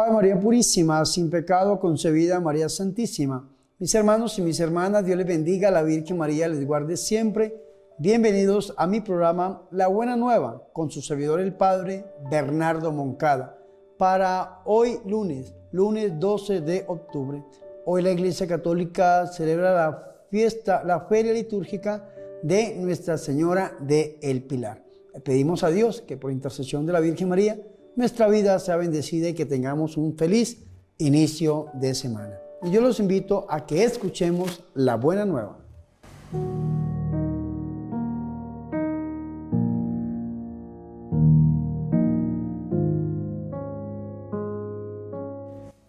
Ave María Purísima, sin pecado concebida, María Santísima. Mis hermanos y mis hermanas, Dios les bendiga, la Virgen María les guarde siempre. Bienvenidos a mi programa La Buena Nueva, con su servidor el Padre Bernardo Moncada. Para hoy lunes 12 de octubre, hoy la Iglesia Católica celebra la feria litúrgica de Nuestra Señora de El Pilar. Le pedimos a Dios que por intercesión de la Virgen María, nuestra vida sea bendecida y que tengamos un feliz inicio de semana. Y yo los invito a que escuchemos la buena nueva.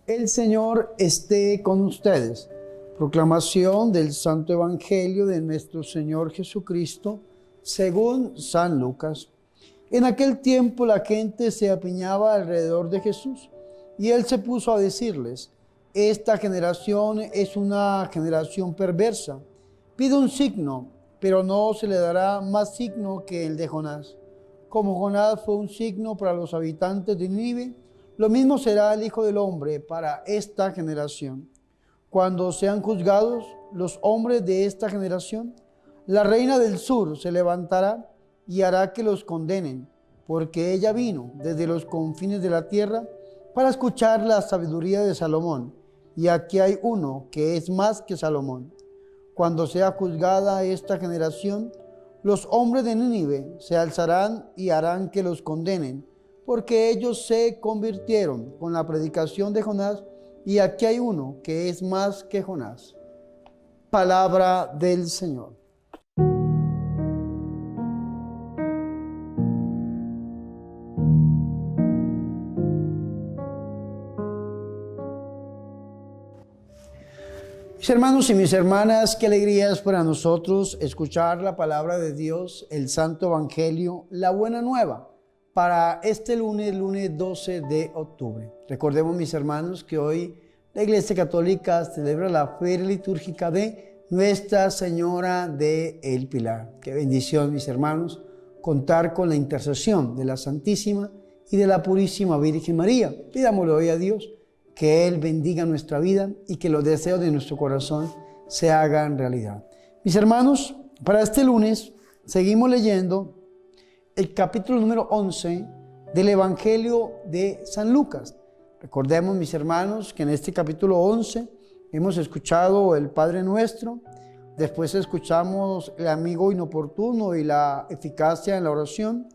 El Señor esté con ustedes. Proclamación del Santo Evangelio de nuestro Señor Jesucristo según San Lucas. En aquel tiempo la gente se apiñaba alrededor de Jesús y él se puso a decirles: esta generación es una generación perversa. Pide un signo, pero no se le dará más signo que el de Jonás. Como Jonás fue un signo para los habitantes de Nínive, lo mismo será el Hijo del Hombre para esta generación. Cuando sean juzgados los hombres de esta generación, la reina del sur se levantará y hará que los condenen, porque ella vino desde los confines de la tierra para escuchar la sabiduría de Salomón, y aquí hay uno que es más que Salomón. Cuando sea juzgada esta generación, los hombres de Nínive se alzarán y harán que los condenen, porque ellos se convirtieron con la predicación de Jonás, y aquí hay uno que es más que Jonás. Palabra del Señor. Mis hermanos y mis hermanas, qué alegría es para nosotros escuchar la palabra de Dios, el Santo Evangelio, la Buena Nueva, para este lunes 12 de octubre. Recordemos, mis hermanos, que hoy la Iglesia Católica celebra la feria litúrgica de Nuestra Señora de El Pilar. Qué bendición, mis hermanos, contar con la intercesión de la Santísima y de la Purísima Virgen María. Pidámosle hoy a Dios que Él bendiga nuestra vida y que los deseos de nuestro corazón se hagan realidad. Mis hermanos, para este lunes seguimos leyendo el capítulo número 11 del Evangelio de San Lucas. Recordemos, mis hermanos, que en este capítulo 11 hemos escuchado el Padre Nuestro, después escuchamos el amigo inoportuno y la eficacia en la oración,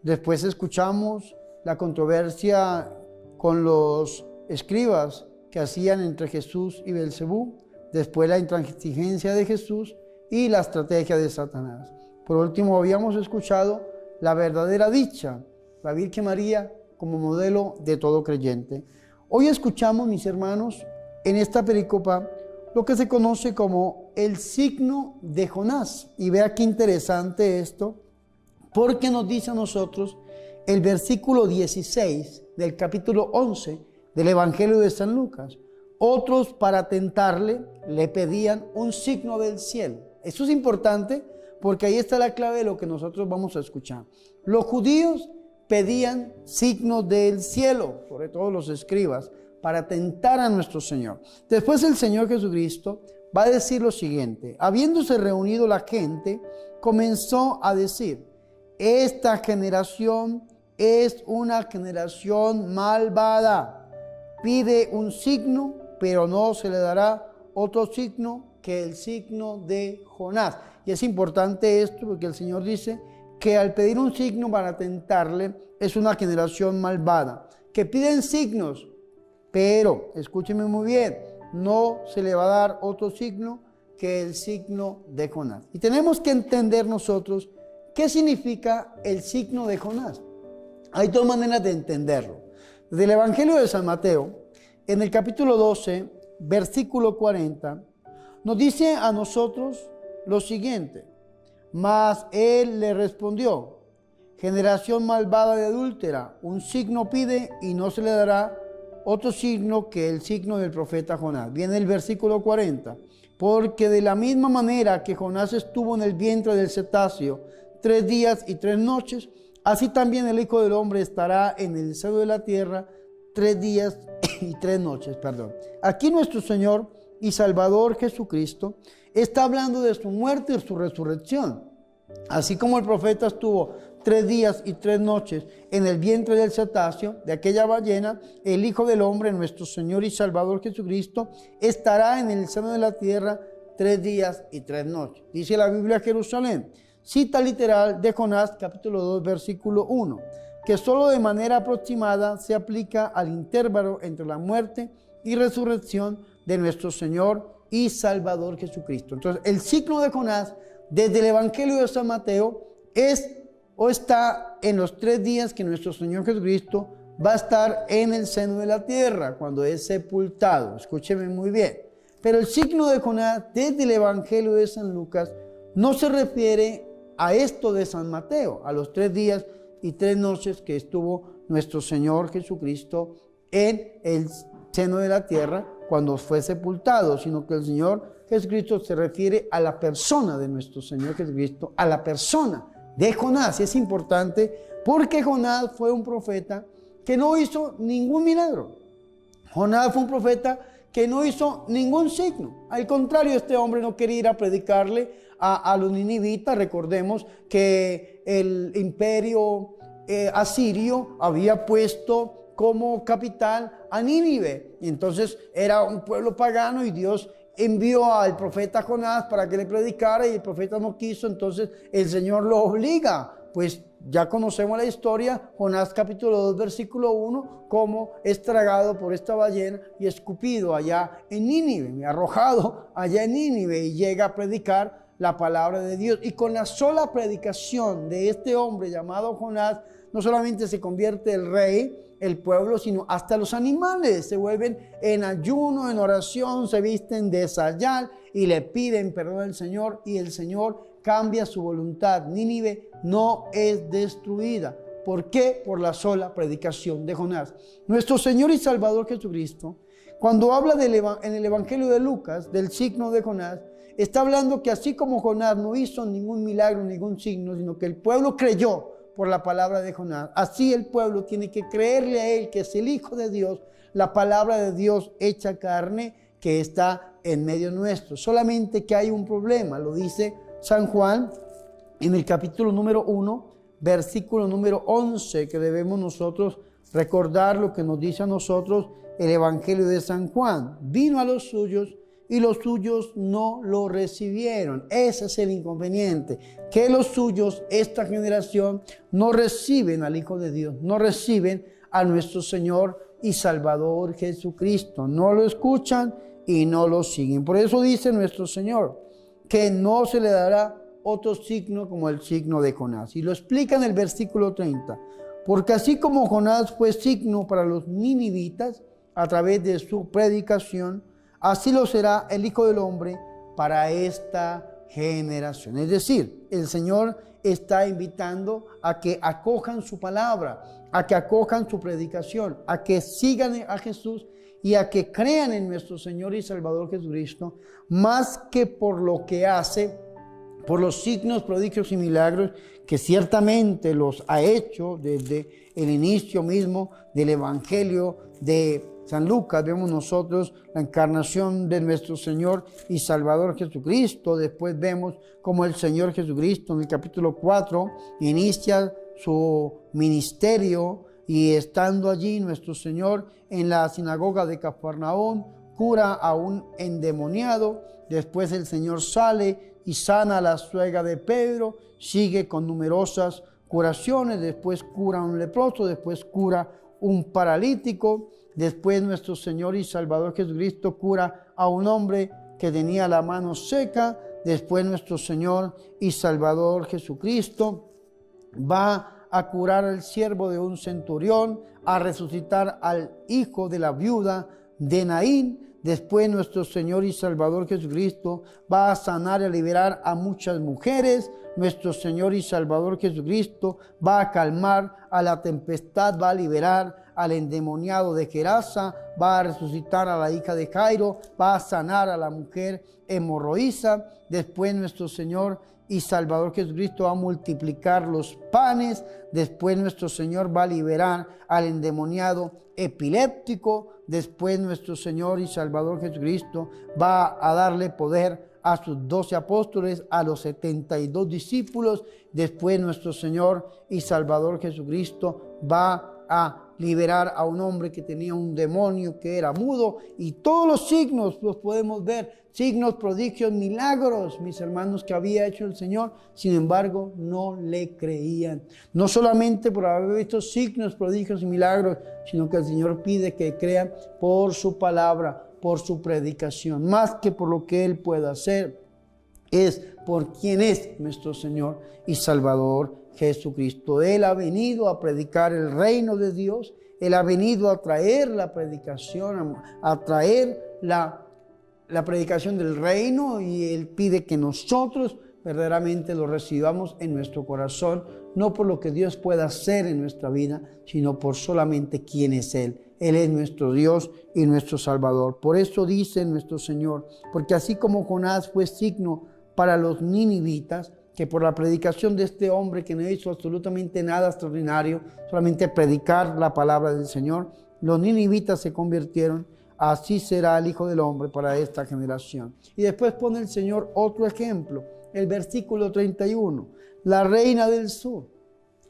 después escuchamos la controversia con los escribas que hacían entre Jesús y Belcebú, después la intransigencia de Jesús y la estrategia de Satanás. Por último, habíamos escuchado la verdadera dicha, la Virgen María como modelo de todo creyente. Hoy escuchamos, mis hermanos, en esta pericopa, lo que se conoce como el signo de Jonás. Y vea qué interesante esto, porque nos dice a nosotros el versículo 16 del capítulo 11 del Evangelio de San Lucas. Otros, para tentarle, le pedían un signo del cielo. Esto es importante porque ahí está la clave de lo que nosotros vamos a escuchar. Los judíos pedían signos del cielo, sobre todo los escribas, para tentar a nuestro Señor. Después el Señor Jesucristo va a decir lo siguiente: habiéndose reunido la gente, comenzó a decir: esta generación es una generación malvada. Pide un signo, pero no se le dará otro signo que el signo de Jonás. Y es importante esto porque el Señor dice que al pedir un signo para tentarle es una generación malvada, que piden signos, pero, escúcheme muy bien, no se le va a dar otro signo que el signo de Jonás. Y tenemos que entender nosotros qué significa el signo de Jonás. Hay dos maneras de entenderlo. Del Evangelio de San Mateo, en el capítulo 12, versículo 40, nos dice a nosotros lo siguiente: mas él le respondió: generación malvada y adúltera, un signo pide y no se le dará otro signo que el signo del profeta Jonás. Viene el versículo 40. Porque de la misma manera que Jonás estuvo en el vientre del cetáceo 3 días y 3 noches, así también el Hijo del Hombre estará en el seno de la tierra 3 días y 3 noches, perdón. Aquí nuestro Señor y Salvador Jesucristo está hablando de su muerte y su resurrección. Así como el profeta estuvo 3 días y 3 noches en el vientre del cetáceo, de aquella ballena, el Hijo del Hombre, nuestro Señor y Salvador Jesucristo, estará en el seno de la tierra 3 días y 3 noches. Dice la Biblia Jerusalén, cita literal de Jonás capítulo 2 versículo 1, que solo de manera aproximada se aplica al intervalo entre la muerte y resurrección de nuestro Señor y Salvador Jesucristo. Entonces, el ciclo de Jonás desde el Evangelio de San Mateo es o está en los 3 días que nuestro Señor Jesucristo va a estar en el seno de la tierra cuando es sepultado. Escúcheme muy bien. Pero el signo de Jonás desde el Evangelio de San Lucas no se refiere a esto de San Mateo, a los 3 días y 3 noches que estuvo nuestro Señor Jesucristo en el seno de la tierra cuando fue sepultado, sino que el Señor Jesucristo se refiere a la persona de nuestro Señor Jesucristo, a la persona de Jonás. Es importante porque Jonás fue un profeta que no hizo ningún milagro. Jonás fue un profeta que no hizo ningún signo. Al contrario, este hombre no quería ir a predicarle a los ninivitas. Recordemos que el imperio asirio había puesto como capital a Nínive. Y entonces era un pueblo pagano y Dios envió al profeta Jonás para que le predicara y el profeta no quiso, entonces el Señor lo obliga. Pues ya conocemos la historia, Jonás capítulo 2 versículo 1, cómo es tragado por esta ballena y escupido allá en Nínive, arrojado allá en Nínive y llega a predicar la palabra de Dios. Y con la sola predicación de este hombre llamado Jonás, no solamente se convierte el rey, el pueblo, sino hasta los animales se vuelven en ayuno, en oración, se visten de sayal y le piden perdón al Señor y el Señor cambia su voluntad. Nínive no es destruida. ¿Por qué? Por la sola predicación de Jonás. Nuestro Señor y Salvador Jesucristo, cuando habla en el Evangelio de Lucas del signo de Jonás, está hablando que así como Jonás no hizo ningún milagro, ningún signo, sino que el pueblo creyó por la palabra de Jonás. Así el pueblo tiene que creerle a él, que es el Hijo de Dios, la palabra de Dios hecha carne que está en medio nuestro. Solamente que hay un problema, lo dice San Juan en el capítulo número 1, versículo número 11, que debemos nosotros recordar lo que nos dice a nosotros el Evangelio de San Juan. Vino a los suyos y los suyos no lo recibieron. Ese es el inconveniente, que los suyos, esta generación, no reciben al Hijo de Dios, no reciben a nuestro Señor y Salvador Jesucristo, no lo escuchan y no lo siguen. Por eso dice nuestro Señor que no se le dará otro signo como el signo de Jonás. Y lo explica en el versículo 30. Porque así como Jonás fue signo para los ninivitas a través de su predicación, así lo será el Hijo del Hombre para esta generación. Es decir, el Señor está invitando a que acojan su palabra, a que acojan su predicación, a que sigan a Jesús y a que crean en nuestro Señor y Salvador Jesucristo, más que por lo que hace, por los signos, prodigios y milagros que ciertamente los ha hecho desde el inicio mismo del Evangelio de San Lucas. Vemos nosotros la encarnación de nuestro Señor y Salvador Jesucristo. Después vemos como el Señor Jesucristo en el capítulo 4 inicia su ministerio y estando allí nuestro Señor en la sinagoga de Cafarnaúm cura a un endemoniado. Después el Señor sale y sana a la suegra de Pedro, sigue con numerosas curaciones, después cura a un leproso, después cura un paralítico, después nuestro Señor y Salvador Jesucristo cura a un hombre que tenía la mano seca, después nuestro Señor y Salvador Jesucristo va a curar al siervo de un centurión, a resucitar al hijo de la viuda de Naín. Después nuestro Señor y Salvador Jesucristo va a sanar y a liberar a muchas mujeres. Nuestro Señor y Salvador Jesucristo va a calmar a la tempestad, va a liberar al endemoniado de Gerasa, va a resucitar a la hija de Jairo, va a sanar a la mujer hemorroísa. Después nuestro Señor y Salvador Jesucristo va a multiplicar los panes. Después nuestro Señor va a liberar al endemoniado epiléptico. Después nuestro Señor y Salvador Jesucristo va a darle poder a sus 12 apóstoles, a los 72 discípulos. Después nuestro Señor y Salvador Jesucristo va a liberar a un hombre que tenía un demonio que era mudo, y todos los signos los podemos ver, signos, prodigios, milagros, mis hermanos, que había hecho el Señor. Sin embargo, no le creían, no solamente por haber visto signos, prodigios y milagros, sino que el Señor pide que crean por su palabra, por su predicación, más que por lo que Él pueda hacer, es por quien es nuestro Señor y Salvador Jesucristo. Él ha venido a predicar el reino de Dios. Él ha venido a traer la predicación, a traer la predicación del reino, y Él pide que nosotros verdaderamente lo recibamos en nuestro corazón, no por lo que Dios pueda hacer en nuestra vida, sino por solamente quién es Él. Él es nuestro Dios y nuestro Salvador. Por eso dice nuestro Señor, porque así como Jonás fue signo para los ninivitas, que por la predicación de este hombre que no hizo absolutamente nada extraordinario, solamente predicar la palabra del Señor, los ninivitas se convirtieron, así será el Hijo del Hombre para esta generación. Y después pone el Señor otro ejemplo, el versículo 31, la reina del sur.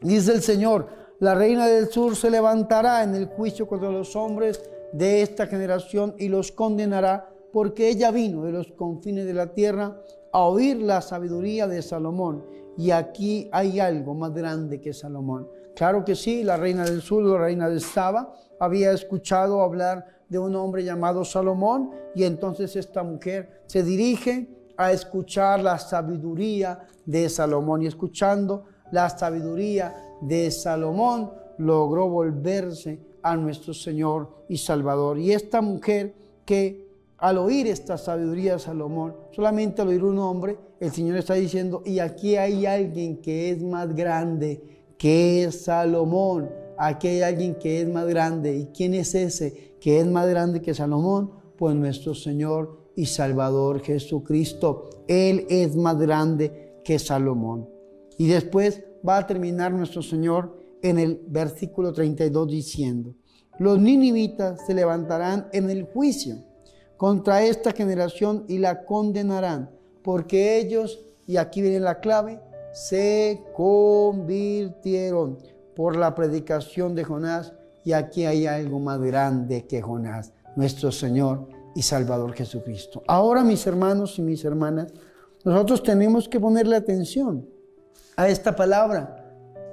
Dice el Señor, la reina del sur se levantará en el juicio contra los hombres de esta generación y los condenará, porque ella vino de los confines de la tierra a oír la sabiduría de Salomón. Y aquí hay algo más grande que Salomón. Claro que sí, la reina del sur, la reina de Saba, había escuchado hablar de un hombre llamado Salomón, y entonces esta mujer se dirige a escuchar la sabiduría de Salomón, y escuchando la sabiduría de Salomón logró volverse a nuestro Señor y Salvador. Y esta mujer, que al oír esta sabiduría de Salomón, solamente al oír un hombre, el Señor está diciendo, y aquí hay alguien que es más grande que Salomón. Aquí hay alguien que es más grande. ¿Y quién es ese que es más grande que Salomón? Pues nuestro Señor y Salvador Jesucristo. Él es más grande que Salomón. Y después va a terminar nuestro Señor en el versículo 32 diciendo, los ninivitas se levantarán en el juicio contra esta generación y la condenarán, porque ellos, y aquí viene la clave, se convirtieron por la predicación de Jonás. Y aquí hay algo más grande que Jonás, nuestro Señor y Salvador Jesucristo. Ahora, mis hermanos y mis hermanas, nosotros tenemos que ponerle atención a esta palabra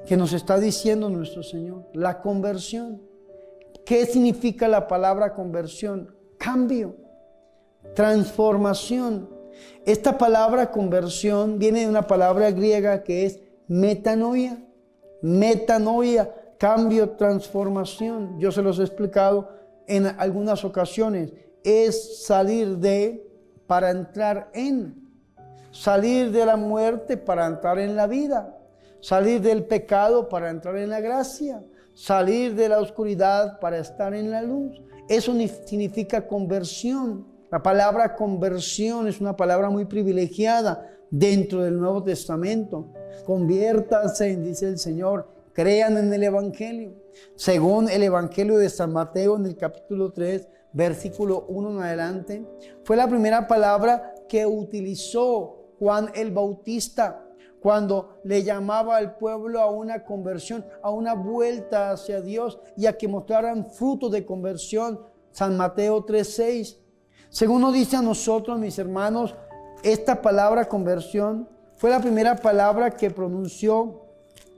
que nos está diciendo nuestro Señor, la conversión. ¿Qué significa la palabra conversión? Cambio, transformación. Esta palabra conversión viene de una palabra griega que es metanoia. Metanoia, cambio, transformación. Yo se los he explicado en algunas ocasiones. Es salir de para entrar en. Salir de la muerte para entrar en la vida. Salir del pecado para entrar en la gracia. Salir de la oscuridad para estar en la luz. Eso significa conversión. La palabra conversión es una palabra muy privilegiada dentro del Nuevo Testamento. Conviértanse, dice el Señor, crean en el Evangelio. Según el Evangelio de San Mateo, en el capítulo 3, versículo 1 en adelante, fue la primera palabra que utilizó Juan el Bautista cuando le llamaba al pueblo a una conversión, a una vuelta hacia Dios y a que mostraran frutos de conversión. San Mateo 3:6. Según nos dice a nosotros, mis hermanos, esta palabra conversión fue la primera palabra que pronunció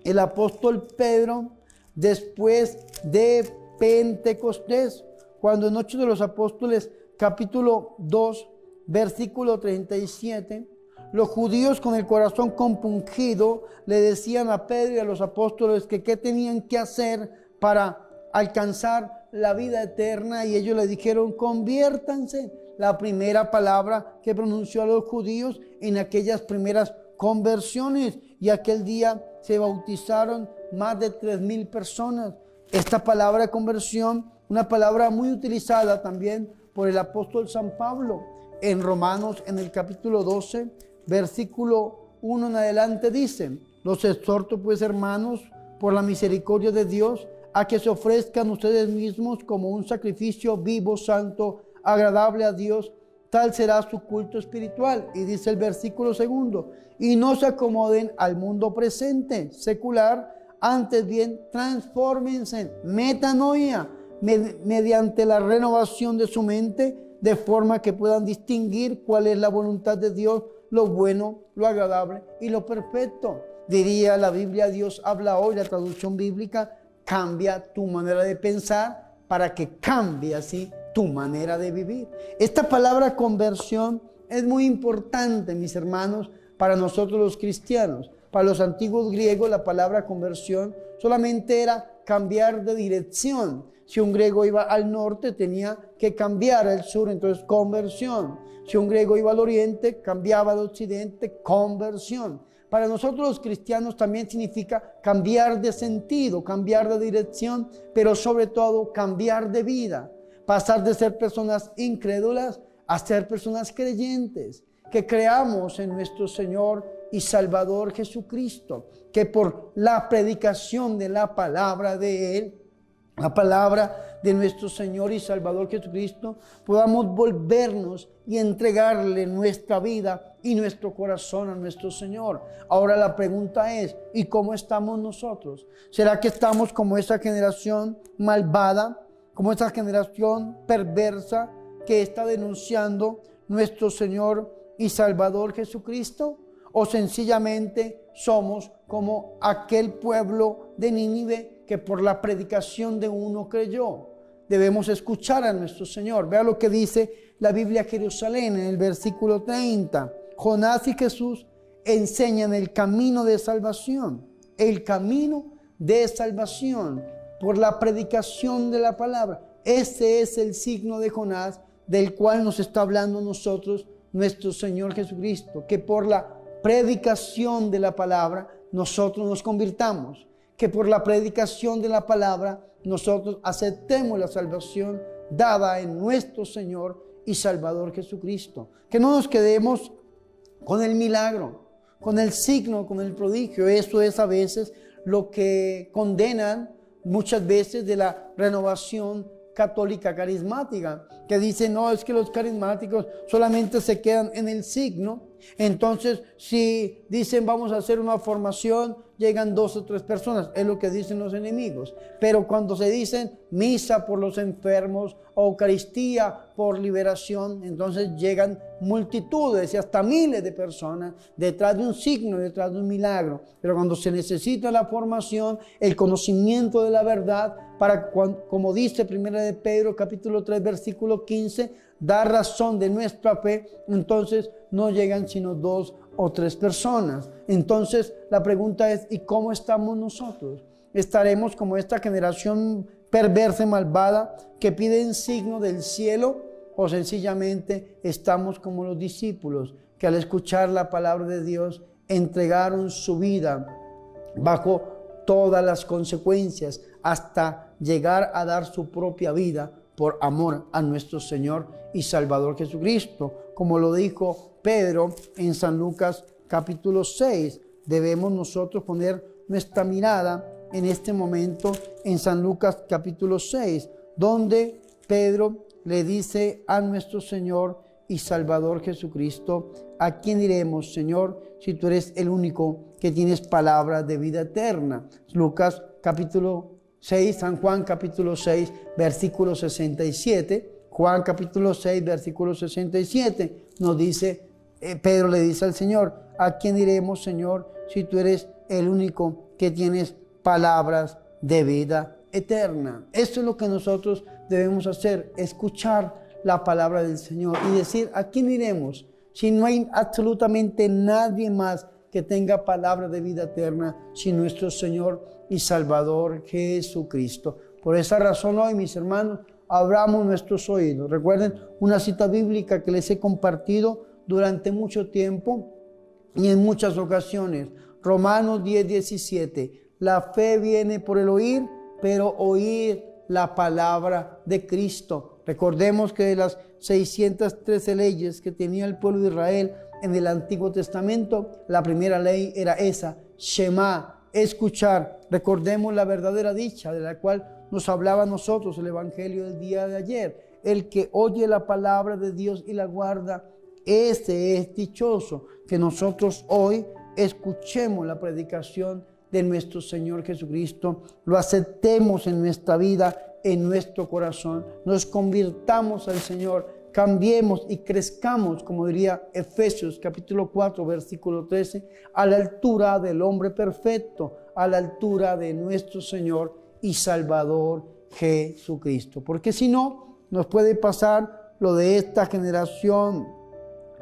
el apóstol Pedro después de Pentecostés, cuando en Hechos de los Apóstoles, capítulo 2, versículo 37, los judíos con el corazón compungido le decían a Pedro y a los apóstoles que qué tenían que hacer para alcanzar la vida eterna, y ellos le dijeron, conviértanse. La primera palabra que pronunció a los judíos en aquellas primeras conversiones, y aquel día se bautizaron más de 3,000 personas. Esta palabra conversión, una palabra muy utilizada también por el apóstol San Pablo en Romanos, en el capítulo 12, versículo 1 en adelante dice: los exhorto pues, hermanos, por la misericordia de Dios, a que se ofrezcan ustedes mismos como un sacrificio vivo, santo, agradable a Dios, tal será su culto espiritual. Y dice el versículo 2: y no se acomoden al mundo presente, secular, antes bien transfórmense, metanoia, mediante la renovación de su mente, de forma que puedan distinguir cuál es la voluntad de Dios, lo bueno, lo agradable y lo perfecto. Diría la Biblia, Dios habla hoy, la traducción bíblica: cambia tu manera de pensar para que cambie así tu manera de vivir. Esta palabra conversión es muy importante, mis hermanos, para nosotros los cristianos. Para los antiguos griegos, la palabra conversión solamente era cambiar de dirección. Si un griego iba al norte, tenía que cambiar al sur, entonces conversión. Si un griego iba al oriente, cambiaba al occidente, conversión. Para nosotros los cristianos también significa cambiar de sentido, cambiar de dirección, pero sobre todo cambiar de vida. Pasar de ser personas incrédulas a ser personas creyentes, que creamos en nuestro Señor y Salvador Jesucristo, que por la predicación de la palabra de Él, la palabra de nuestro Señor y Salvador Jesucristo, podamos volvernos y entregarle nuestra vida y nuestro corazón a nuestro Señor. Ahora la pregunta es: ¿y cómo estamos nosotros? ¿Será que estamos como esa generación malvada, como esa generación perversa que está denunciando nuestro Señor y Salvador Jesucristo? ¿O sencillamente somos como aquel pueblo de Nínive que por la predicación de uno creyó? Debemos escuchar a nuestro Señor. Vea lo que dice la Biblia Jerusalén en el versículo 30. Jonás y Jesús enseñan el camino de salvación. El camino de salvación por la predicación de la palabra. Ese es el signo de Jonás, del cual nos está hablando nosotros nuestro Señor Jesucristo, que por la predicación de la palabra nosotros nos convirtamos, que por la predicación de la palabra nosotros aceptemos la salvación dada en nuestro Señor y Salvador Jesucristo. Que no nos quedemos con el milagro, con el signo, con el prodigio. Eso es a veces lo que condenan muchas veces de la renovación católica carismática, que dice: no, es que los carismáticos solamente se quedan en el signo. Entonces, si dicen vamos a hacer una formación, llegan 2 o 3 personas, es lo que dicen los enemigos. Pero cuando se dicen misa por los enfermos o Eucaristía por liberación, entonces llegan multitudes y hasta miles de personas detrás de un signo, detrás de un milagro. Pero cuando se necesita la formación, el conocimiento de la verdad, para, como dice 1 de Pedro capítulo 3 versículo 15, dar razón de nuestra fe, entonces no llegan sino 2 o 3 personas. Entonces la pregunta es: ¿y cómo estamos nosotros? ¿Estaremos como esta generación perversa y malvada que piden signo del cielo? ¿O sencillamente estamos como los discípulos que al escuchar la palabra de Dios entregaron su vida bajo todas las consecuencias hasta llegar a dar su propia vida por amor a nuestro Señor y Salvador Jesucristo? Como lo dijo Pedro en San Lucas capítulo 6, debemos nosotros poner nuestra mirada en este momento en San Lucas capítulo 6, donde Pedro le dice a nuestro Señor y Salvador Jesucristo: ¿a quién iremos, Señor, si tú eres el único que tienes palabras de vida eterna? Lucas capítulo 6, San Juan capítulo 6, versículo 67. Juan capítulo 6, versículo 67 nos dice, Pedro le dice al Señor: ¿a quién iremos, Señor, si tú eres el único que tienes palabras de vida eterna? Esto es lo que nosotros debemos hacer: escuchar la palabra del Señor y decir: ¿a quién iremos si no hay absolutamente nadie más que tenga palabra de vida eterna sin nuestro Señor y Salvador Jesucristo? Por esa razón hoy, mis hermanos, abramos nuestros oídos. Recuerden una cita bíblica que les he compartido durante mucho tiempo y en muchas ocasiones. Romanos 10:17. La fe viene por el oír pero oír la palabra de Cristo. Recordemos que de las 613 leyes que tenía el pueblo de Israel en el Antiguo Testamento, la primera ley era esa, Shema, escuchar. Recordemos la verdadera dicha de la cual nos hablaba a nosotros el Evangelio del día de ayer. El que oye la palabra de Dios y la guarda, ese es dichoso. Que nosotros hoy escuchemos la predicación de nuestro Señor Jesucristo, lo aceptemos en nuestra vida, en nuestro corazón, nos convirtamos al Señor, cambiemos y crezcamos, como diría Efesios capítulo 4, versículo 13, a la altura del hombre perfecto, a la altura de nuestro Señor y Salvador Jesucristo. Porque si no, nos puede pasar lo de esta generación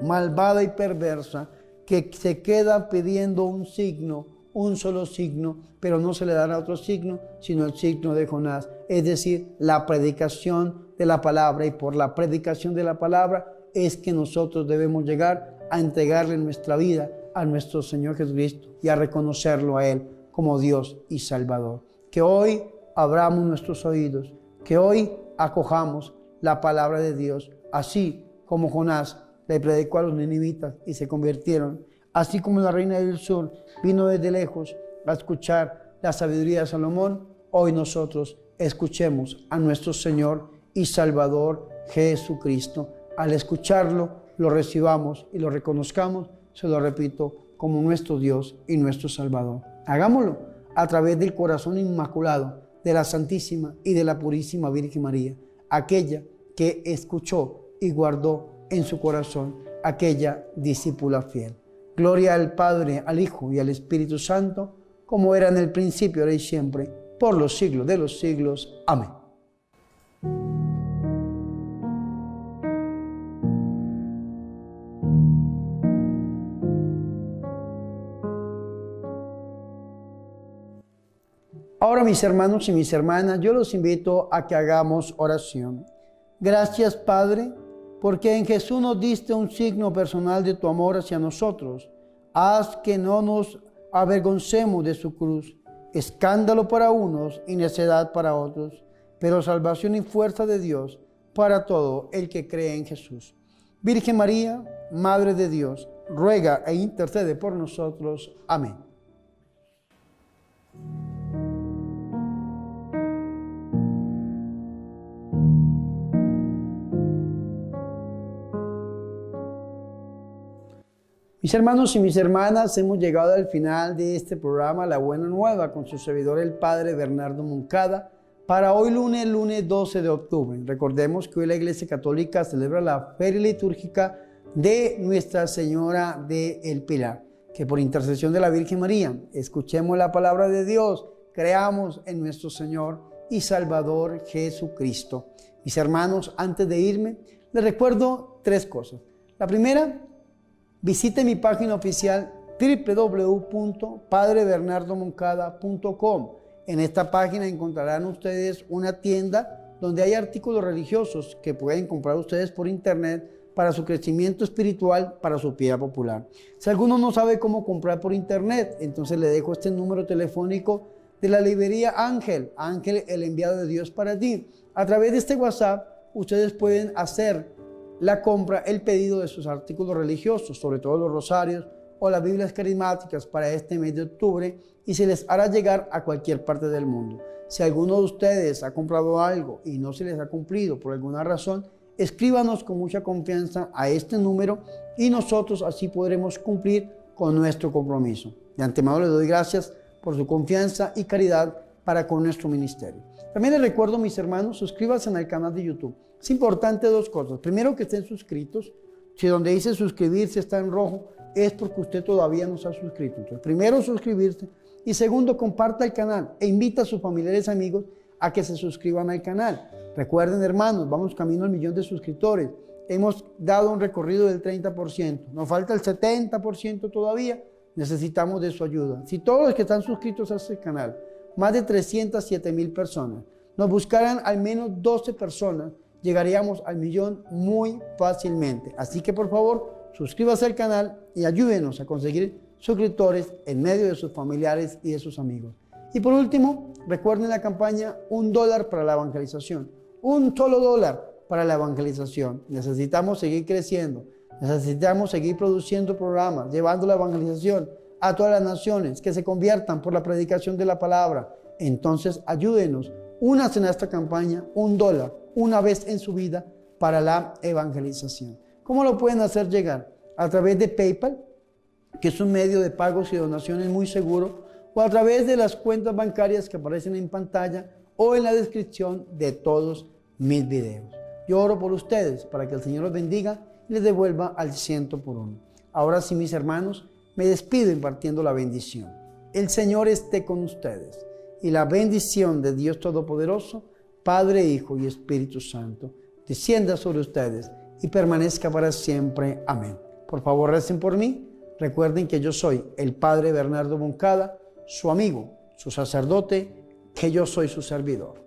malvada y perversa, que se queda pidiendo un signo, un solo signo, pero no se le dará otro signo, sino el signo de Jonás, es decir, la predicación de la palabra. Y por la predicación de la palabra es que nosotros debemos llegar a entregarle nuestra vida a nuestro Señor Jesucristo y a reconocerlo a Él como Dios y Salvador. Que hoy abramos nuestros oídos, que hoy acojamos la palabra de Dios, así como Jonás le predicó a los ninivitas y se convirtieron. Así como la reina del sur vino desde lejos a escuchar la sabiduría de Salomón, hoy nosotros escuchemos a nuestro Señor y Salvador Jesucristo. Al escucharlo, lo recibamos y lo reconozcamos, se lo repito, como nuestro Dios y nuestro Salvador. Hagámoslo a través del corazón inmaculado de la Santísima y de la Purísima Virgen María, aquella que escuchó y guardó en su corazón aquella discípula fiel. Gloria al Padre, al Hijo y al Espíritu Santo, como era en el principio, ahora y siempre, por los siglos de los siglos. Amén. Ahora, mis hermanos y mis hermanas, yo los invito a que hagamos oración. Gracias, Padre, porque en Jesús nos diste un signo personal de tu amor hacia nosotros. Haz que no nos avergoncemos de su cruz, escándalo para unos y necedad para otros, pero salvación y fuerza de Dios para todo el que cree en Jesús. Virgen María, Madre de Dios, ruega e intercede por nosotros. Amén. Mis hermanos y mis hermanas, hemos llegado al final de este programa La Buena Nueva con su servidor el Padre Bernardo Moncada para hoy lunes 12 de octubre. Recordemos que hoy la Iglesia Católica celebra la feria litúrgica de Nuestra Señora del Pilar. Que por intercesión de la Virgen María escuchemos la palabra de Dios, creamos en nuestro Señor y Salvador Jesucristo. Mis hermanos, antes de irme, les recuerdo 3 cosas. La primera, visite mi página oficial www.padrebernardomoncada.com. En esta página encontrarán ustedes una tienda donde hay artículos religiosos que pueden comprar ustedes por internet para su crecimiento espiritual, para su piedad popular. Si alguno no sabe cómo comprar por internet, entonces le dejo este número telefónico de la librería Ángel, el enviado de Dios para ti. A través de este WhatsApp, ustedes pueden hacer la compra, el pedido de sus artículos religiosos, sobre todo los rosarios o las Biblias carismáticas para este mes de octubre, y se les hará llegar a cualquier parte del mundo. Si alguno de ustedes ha comprado algo y no se les ha cumplido por alguna razón, escríbanos con mucha confianza a este número y nosotros así podremos cumplir con nuestro compromiso. De antemano les doy gracias por su confianza y caridad para con nuestro ministerio. También les recuerdo, mis hermanos, suscríbanse al canal de YouTube. Es importante 2 cosas. Primero, que estén suscritos. Si donde dice suscribirse está en rojo, es porque usted todavía no se ha suscrito. Entonces, primero, suscribirse. Y segundo, comparta el canal e invita a sus familiares y amigos a que se suscriban al canal. Recuerden, hermanos, vamos camino al 1.000.000 de suscriptores. Hemos dado un recorrido del 30%. Nos falta el 70% todavía. Necesitamos de su ayuda. Si todos los que están suscritos a este canal, más de 307,000 personas, nos buscaran al menos 12 personas, llegaríamos al 1.000.000 muy fácilmente. Así que por favor, suscríbase al canal y ayúdenos a conseguir suscriptores en medio de sus familiares y de sus amigos. Y por último, recuerden la campaña $1 para la evangelización. Un solo dólar para la evangelización. Necesitamos seguir creciendo. Necesitamos seguir produciendo programas, llevando la evangelización a todas las naciones, que se conviertan por la predicación de la palabra. Entonces, ayúdenos, únanse en esta campaña, $1, una vez en su vida, para la evangelización. ¿Cómo lo pueden hacer llegar? A través de PayPal, que es un medio de pagos y donaciones muy seguro, o a través de las cuentas bancarias que aparecen en pantalla o en la descripción de todos mis videos. Yo oro por ustedes para que el Señor los bendiga y les devuelva al 100%. Ahora sí, mis hermanos, me despido impartiendo la bendición. El Señor esté con ustedes y la bendición de Dios Todopoderoso, Padre, Hijo y Espíritu Santo, descienda sobre ustedes y permanezca para siempre. Amén. Por favor, recen por mí. Recuerden que yo soy el Padre Bernardo Moncada, su amigo, su sacerdote, que yo soy su servidor.